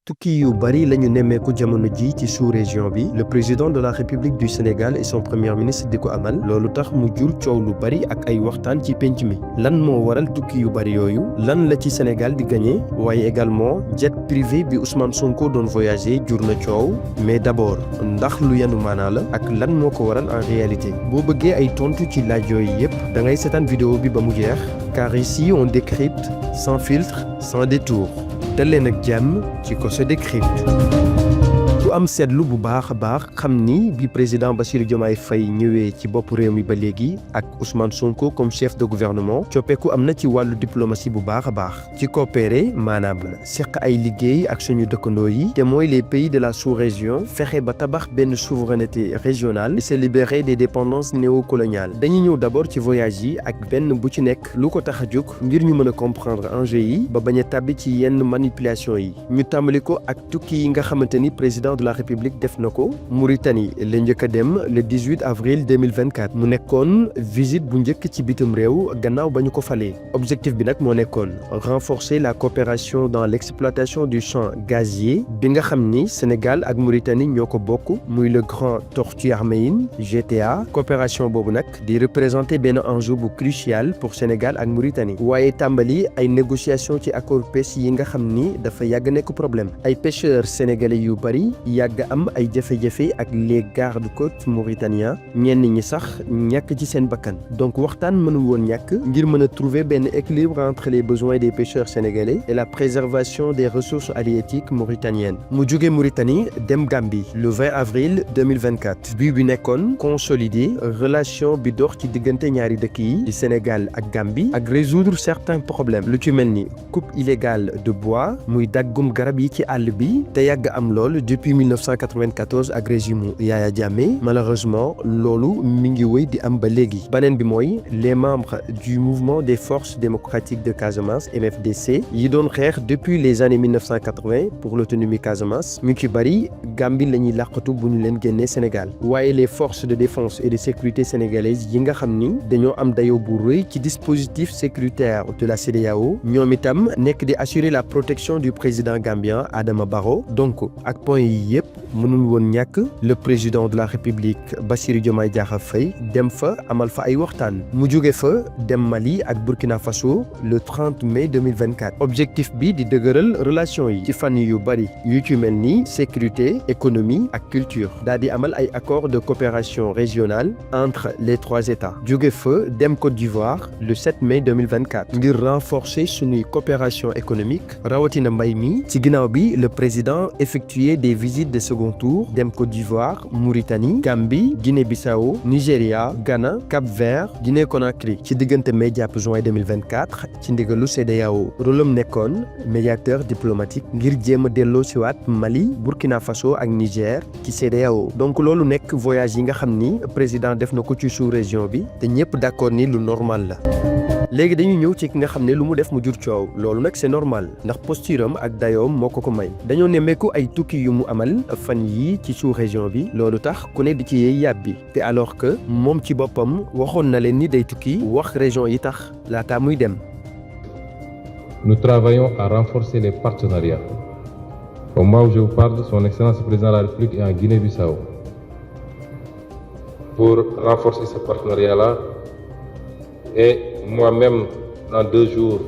tukki yu bari lañu nemmeeku jamono ji ci sous-région bi le président de la République du Sénégal et son premier ministre di ko amal loolu tax mu jur coow lu bari ak ay waxtaan ci penc mi lan moo waral tukki yu bari yooyu lan la ci Sénégal di gagné waaye également jet privé bi Ousmane Sonko doon voyager jur na coow mais d'abord ndax lu yanu maanaa la ak lan moo ko waral en réalité boo bëggee ay tontu ci laaj yooyu yépp da ngay seetaan vidéo bi ba mu jeex car ici on décrypte sans filtre sans détour dal leen ak jàmm ci Kosso Décrypte ku am seetlu bu baax a baax xam ni bi président Bassirou Diomaye Faye ñëwee ci bopp réew mi ba léegi ak Ousmane Sonko comme chef de gouvernement coppeeku am na ci wàllu diplomatie bu baax a baax ci coopérer maanaam seq ay liggéey ak suñu dëkkandoo yi te mooy les pays de la sous-région fexe ba tabax benn souveraineté régionale et se libérer des dépendances néocoloniales dañuy ñëw d'abord ci voyage yi ak benn bu ci nekk lu ko tax a jóg ngir ñu mën a comprendre enjeu yi ba bañ a tàbbi ci yenn manipulation yi ñu tàmbali ko ak tukki yi nga xamante ni président de la République def na ko Mauritanie la njëkk a dem le 18 avril 2024 mu nekkoon visite bu njëkk ci bitim réew gannaaw ba ñu ko falee objectif bi nag moo nekkoon renforcer la coopération dans l'exploitation du champ gazier bi nga xam ni Sénégal ak Mauritanie ñoo ko bokk muy le Grand Tortue Arméen GTA coopération boobu nag di représenter benn enjeu bu crucial pour Sénégal ak Mauritanie waaye tàmbali ay négociations ci accord pêche yi nga xam ni dafa yàgg nekk problème ay pêcheurs sénégalais yu bari yàgg am ay jafe-jafe ak les gardes-côtes mauritaniens ñenn ñi sax ñàkk ci seen bakkan donc waxtaan mënul woon ñàkk ngir mën a trouver benn équilibre entre les besoins des pêcheurs sénégalais et la préservation des ressources halieutiques mauritaniennes mu jóge Mauritanie dem Gambie le 20 avril 2024 bi nekkoon consolider relation bi dox ci diggante ñaari dëkk yi di Sénégal ak Gambie ak résoudre certains problèmes lu ci mel ni coupe illégale de bois muy daggum garab yi ci àll bi te yàgg am lool depuis 1994 ak régime Yaya Jammeh malheureusement loolu mi ngi wéy di am ba léegi beneen bi mooy les membres du mouvement des forces démocratiques de Casamance MFDC yi doon xeex depuis les années 1980 pour l'autonomie Casamance ñu ci bari Gambie la ñuy làqatu bu ñu leen génnee Sénégal waaye les forces de défense et de sécurité sénégalaises yi nga xam ni dañoo am dayoo bu rëy ci dispositif sécuritaire de la CEDEAO ñoom itam nekk di assurer la protection du président gambien Adama Barrow donc ak point yi yépp mënul woon ñàkk le président de la République Bassirou Diomaye Diakhar Faye dem fa amal fa ay waxtaan mu jóge fa dem Mali ak Burkina Faso le 30 mai 2024 objectif bi di dëgëral relation yi ci fànn yu bari yu ci mel ni sécurité économie ak culture daal di amal ay accords de coopération régionale entre les trois États jóge fa dem Côte d'Ivoire le 7 mai 2024 ngir renforcer suñuy coopération économique rawatina mbay mi ci ginnaaw bi le président effectué des visites de second tour dem Côte d'Ivoire Mauritanie Gambie Guinée-Bissau Nigeria Ghana Cap-Vert Guinée-Conakry ci diggante mai jàpp juin 2024 ci ndigalu CEDEAO rôlam nekkoon médiateur diplomatique ngir jéem a delloo siwaat Mali Burkina Faso ak Niger ci CEDEAO donc loolu nekk voyage yi nga xam ni président def na ko ci sous-région bi te ñëpp d'accord ni lu normal la léegi dañuy ñëw ci ki nga xam ne lu mu def mu jur coow loolu nag c'est normal ndax posture am ak dayoom moo ko may dañoo nemmeeku ay tukki yu mu amal fan yii ci sous-région bi loolu tax ku ne di ci yey yàbbi te alors que moom ci boppam waxoon na leen ni day tukki wax région yi tax laata muy dem. Nous travaillons à renforcer les partenariats. Au moment où je vous parle, son Excellence le Président de la République est en Guinée-Bissau. Pour renforcer ce partenariat-là, et moi-même, dans 2 jours,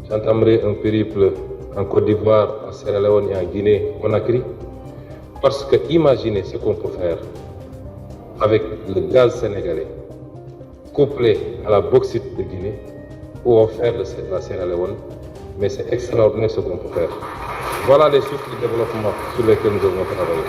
j'entamerai un périple en Côte d'Ivoire, en Sierra Leone et en Guinée-Conakry. Parce que imaginez ce qu'on peut faire avec le gaz sénégalais, couplé à la bauxite de Guinée, ou offert de la Sierra Leone, mais c'est extraordinaire ce qu'on peut faire. Voilà les sources de développement sur lesquelles nous devons travailler.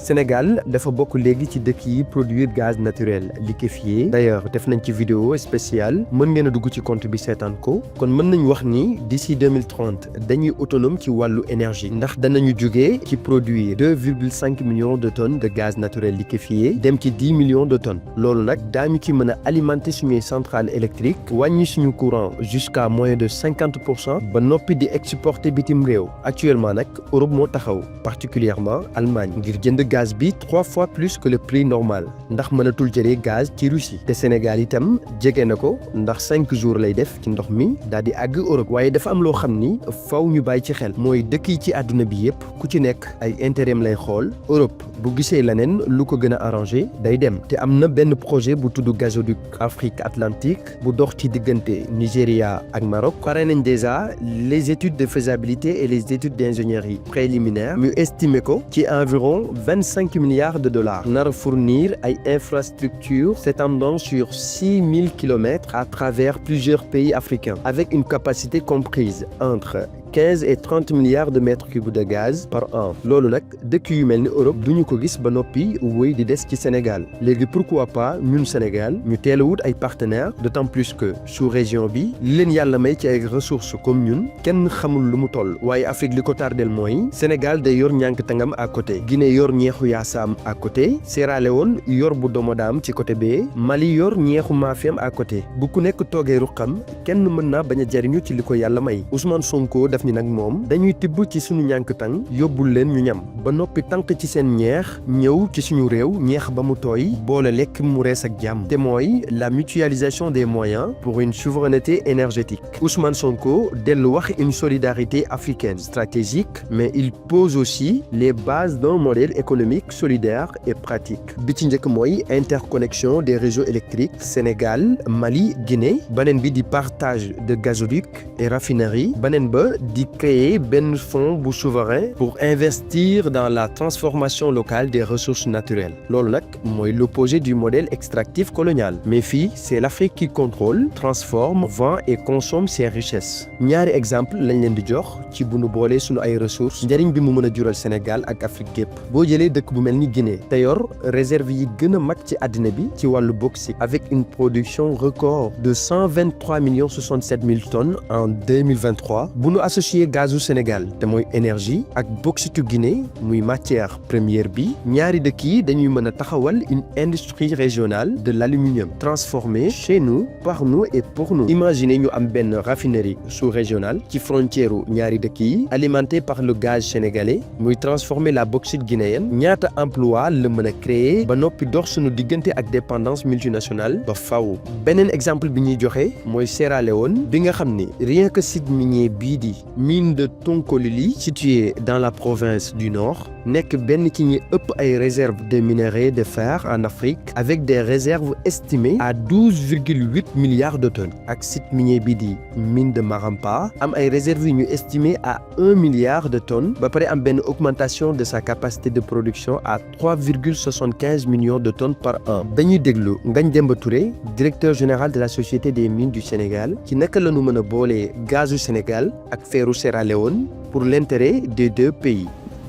Sénégal dafa bokk léegi ci dëkk yi produire gaz naturel liquéfié d'ailleurs def nañ ci vidéo spéciale mën ngeen a dugg ci compte bi seetaan ko kon mën nañ wax ni d'ici 2030 dañuy autonome ci wàllu énergie ndax danañu jógee ci produire 2,5 millions de tonnes de gaz naturel liquéfié dem ci 10 millions de tonnes loolu nag daañu ci mën a alimenter suñuy centrale électrique wàññi suñu courant jusqu'à moins de 50% ba noppi di exporter bitim réew actuellement nag Europe moo taxaw particulièrement Allemagne ngir jënd gaz bi 3 fois plus que le prix normal ndax mënatul jëlee gaz ci Russie te Sénégal itam jege na ko ndax 5 jours lay def ci ndox mi daal di àgg Europe waaye dafa am loo xam ni faw ñu bàyyi ci xel mooy dëkk yi ci àdduna bi yépp ku ci nekk ay intérêt lay xool Europe bu gisee leneen lu ko gën a arrangé day dem te am na benn projet bu tudd gazoduc Afrique Atlantique bu dox ci diggante Nigéria ak Maroc pare nañ déjà les études de faisabilité et les études d'ingénierie préliminaires mu estimé ko ci environ 25 milliards de dollars nar a fournir ay infrastructures s'étendant sur 6000 kilomètres à travers plusieurs pays africains avec une capacité comprise entre 15 et 30 milliards de mètres cubes de gaz par an loolu nag dëkk yu mel ni Europe duñu ko gis ba noppi wéy di des ci Sénégal léegi pourquoi pas ñun Sénégal ñu teel a wut ay partenaires d'autant plus que sous région bi li leen yàlla may ci ay ressources comme ñun kenn xamul lu mu toll waaye Afrique li ko tardel mooy Sénégal day yor ñànk tangam à côté Guinée yor ñeexu Yaasam à côté Sierra Leone yor bu Domodaam ci côté bee Mali yor ñeexu Mafem à côté bu ku nekk toogee ruqam kenn mën naa bañ a jariñu ci li ko yàlla may Ousmane Sonko daf ni nag moom dañuy tibb ci suñu ñànk tang yóbbul leen ñu ñam ba noppi tànk ci seen ñeex ñëw ci suñu réew ñeex ba mu tooy boole lekk mu rees ak jàmm te mooy la mutualisation des moyens pour une souveraineté énergétique Ousmane Sonko dellu wax une solidarité africaine stratégique mais il pose aussi les bases d'un modèle économique solidaire et pratique bi ci njëkk mooy interconnexion des réseaux électriques Sénégal Mali Guinée beneen bi di partage de gazoducs et raffineries beneen ba di créer benn fonds bu souverain pour investir dans la transformation locale des ressources naturelles loolu nag mooy l'opposé du modèle extractif colonial mais fii c'est l'Afrique qui contrôle transforme vend et consomme ses richesses ñaari exemple lañ leen di jox ci bu nu boolee sunu ay ressources njëriñ bi mu mën a jural Sénégal ak Afrique gépp boo jëlee dëkk bu mel ni Guinée te yor réserve yi gën a mag ci àddina bi ci wàllu bauxite avec une production record de 123 067 000 tonnes en 2023 bu nu associé gazu Sénégal te mooy énergie ak bauxitu Guinée muy matière première bi ñaari dëkk yi dañuy mën a taxawal une industrie régionale de l'aluminium transformée chez nous par nous et pour nous imaginez ñu am benn raffinerie sous-régionale ci frontière ñaari dëkk yi alimentée par le gaz sénégalais muy transformer la bauxite guinéenne ñaata emploi la mën a créer ba noppi dox suñu diggante ak dépendance multinationale ba faw beneen exemple bi ñuy joxe mooy Sierra Leone bi nga xam ni rien que site minier bii di mine de Tonkolili située dans la province du Nord nekk benn ci ñi ëpp ay réserves de minerais de fer en Afrique avec des réserves estimées à 12,8 milliards de tonnes ak site minier bi di mine de Marampa am ay réserves yu ñu estimées à 1 milliard de tonnes ba pare am benn augmentation de sa capacité de production à 3,75 millions de tonnes par an dañuy déglu Ngagne Demba Touré directeur général de la Société des mines du Sénégal ci naka la ñu mën a boolee gazu Sénégal ak feeru Sierra Leone pour l'intérêt des deux pays.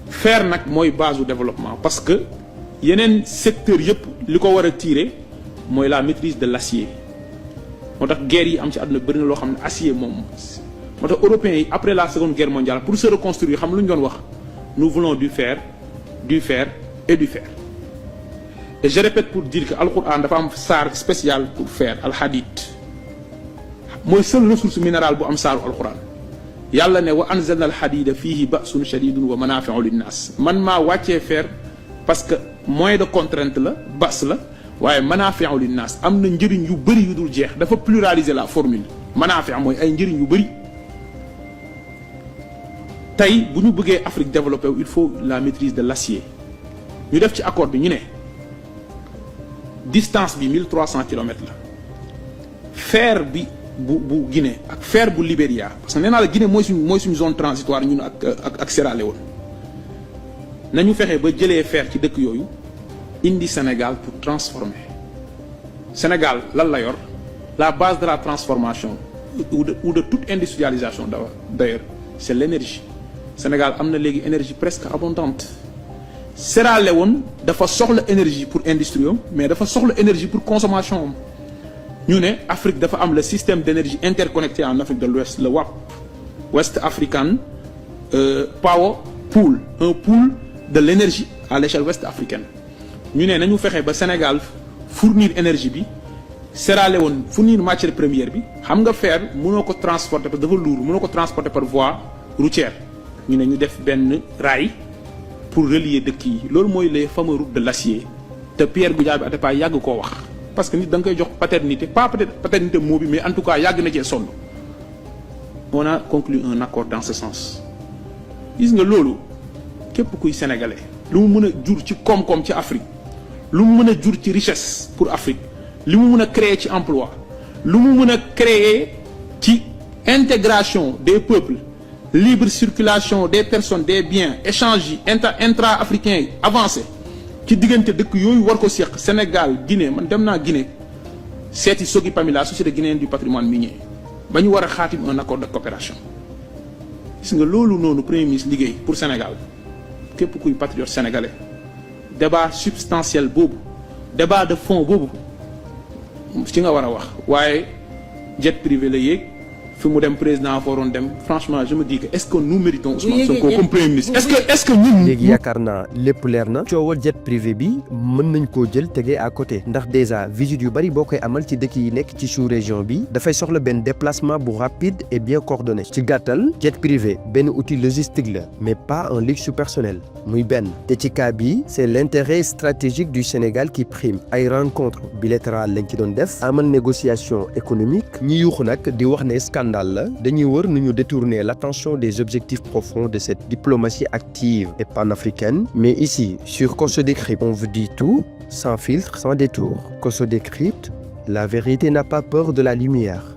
fer nag mooy base du développement parce que yeneen secteur yëpp li ko war a tirer mooy la maîtrise de l'acier moo tax guerre yi am ci àdduna bëri na loo xam ne acier moom moo tax européens yi après la seconde guerre mondiale pour se reconstruire xam lu ñu doon wax nous voulons du fer et du fer et je répète pour dire que Al-Qur'an dafa am saar spécial pour fer al-hadid mooy seule ressource minérale bu am saaru Al-Qur'an yàlla ne wa anzalna al-hadida fihi ba'sun shadidun wa manafi'u linnas man maa wàccee fer parce que moyen de contrainte la bas la waaye manafi'u linnas am na njëriñ yu bëri yu dul jeex dafa pluraliser la formule manafi' mooy ay njëriñ yu bëri tey bu ñu bëggee Afrique développée il faut la maîtrise de l'acier ñu def ci accord bi ñu ne distance bi 1300 kilomètres la fer bi bu Guinée ak fer bu Libéria parce que nee naa la Guinée mooy suñu zone transitoire ñun ak Sierra Leone nañu fexe ba jëlee fer ci dëkk yooyu indi Sénégal pour transformer Sénégal lan la yor la base de la transformation ou de toute industrialisation d'ailleurs c'est l'énergie Sénégal am na léegi énergie presque abondante Sierra Leone dafa soxla énergie pour industrie mais dafa soxla énergie pour consommation ñu ne Afrique dafa am le système d'énergie interconnecté en Afrique de l'Ouest le WAP West African Power Pool un pool de l'énergie à l'échelle ouest africaine ñu ne nañu fexe ba Sénégal fournir énergie bi Sierra Leone fournir matière première bi xam nga fer mënoo ko transporter parce que dafa lourd mënoo ko transporter par voie routière ñu ne ñu def benn rail pour relier dëkk yi loolu mooy les fameux routes de l'acier te Pierre Goudiaby Atepa yàgg koo wax parce que nit da nga koy jox paternité pas peut-être paternité moo bi mais en tout cas yàgg na cee sonn on a conclu un accord dans ce sens gis nga loolu képp kuy sénégalais lu mu mën a jur ci koom-koom ci Afrique lu mu mën a jur ci richesse pour Afrique li mu mën a créer ci emploi lu mu mën a créer ci intégration des peuples libre circulation des personnes des biens échange yi intra-africains yi avancé ci diggante dëkk yooyu war ko seq Sénégal Guinée man dem naa Guinée seeti Sogi Pamila société guinéenne du patrimoine minier ba ñu war a xaatim un accord de coopération gis nga loolu noonu premier ministre liggéey pour Sénégal képp kuy patriote sénégalais débat substantiel boobu débat de fond boobu ci nga war a wax waaye jet privé la yéeg fi mu dem président foroon dem franchement je me dis que est-ce que nous méritons Ousmane Sonko comme premier ministre est-ce que ñun léegi yaakaar naa lépp leer na coowal jet privé bi mën nañ koo jël tegee à côté ndax déjà visite yu bari boo koy amal ci dëkk yi nekk ci sous-région bi dafay soxla benn déplacement bu rapide et bien coordonné ci gàttal jet privé benn outil logistique la mais pas un luxe personnel muy benn te ci cas bi c'est l'intérêt stratégique du Sénégal qui prime ay rencontre bilatérale lañ ci doon def amal négociation économique ñi yuuxu nag di wax ne scandale la dañuy wër nu ñu détourner l'attention des objectifs profonds de cette diplomatie active et panafricaine mais ici sur Kosso Décrypte on vous dit tout sans filtre sans détour Kosso Décrypte la vérité n'a pas peur de la lumière.